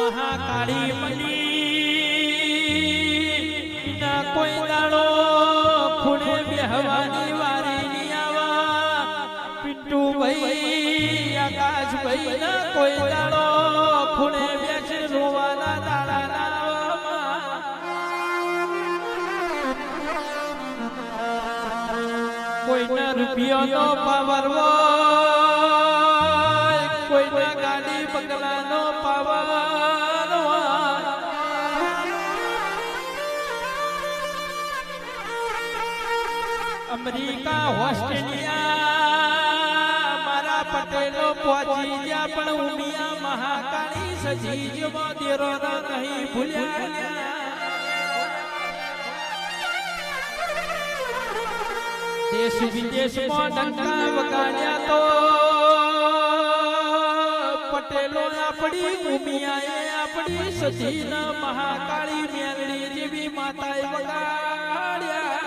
Mahakali money ના કોઈ દાડો ખૂણે બેહવાની વારી ની આવા પિન્ટુ ભાઈ આકાશ ભાઈ ના કોઈ દાડો ખૂણે બેસે રોવાના દાડા કોઈના રૂપિયાનો પાવર હોય કોઈના ગાડી બંગલાનો પાવર અમેરિકા ઓસ્ટ્રેલિયા મારા પટેલો પહોંચી ગયા પણ ઉમિયા મહાકાળી સજી જેવો દેરો નહીં ભૂલ્યા દેશ વિદેશમાં ડંકા વગાડ્યા તો પટેલો આપણી ઉમિયાએ આપણી સજીના મહાકાળી મેલડી જેવી માતાએ વગાડ્યા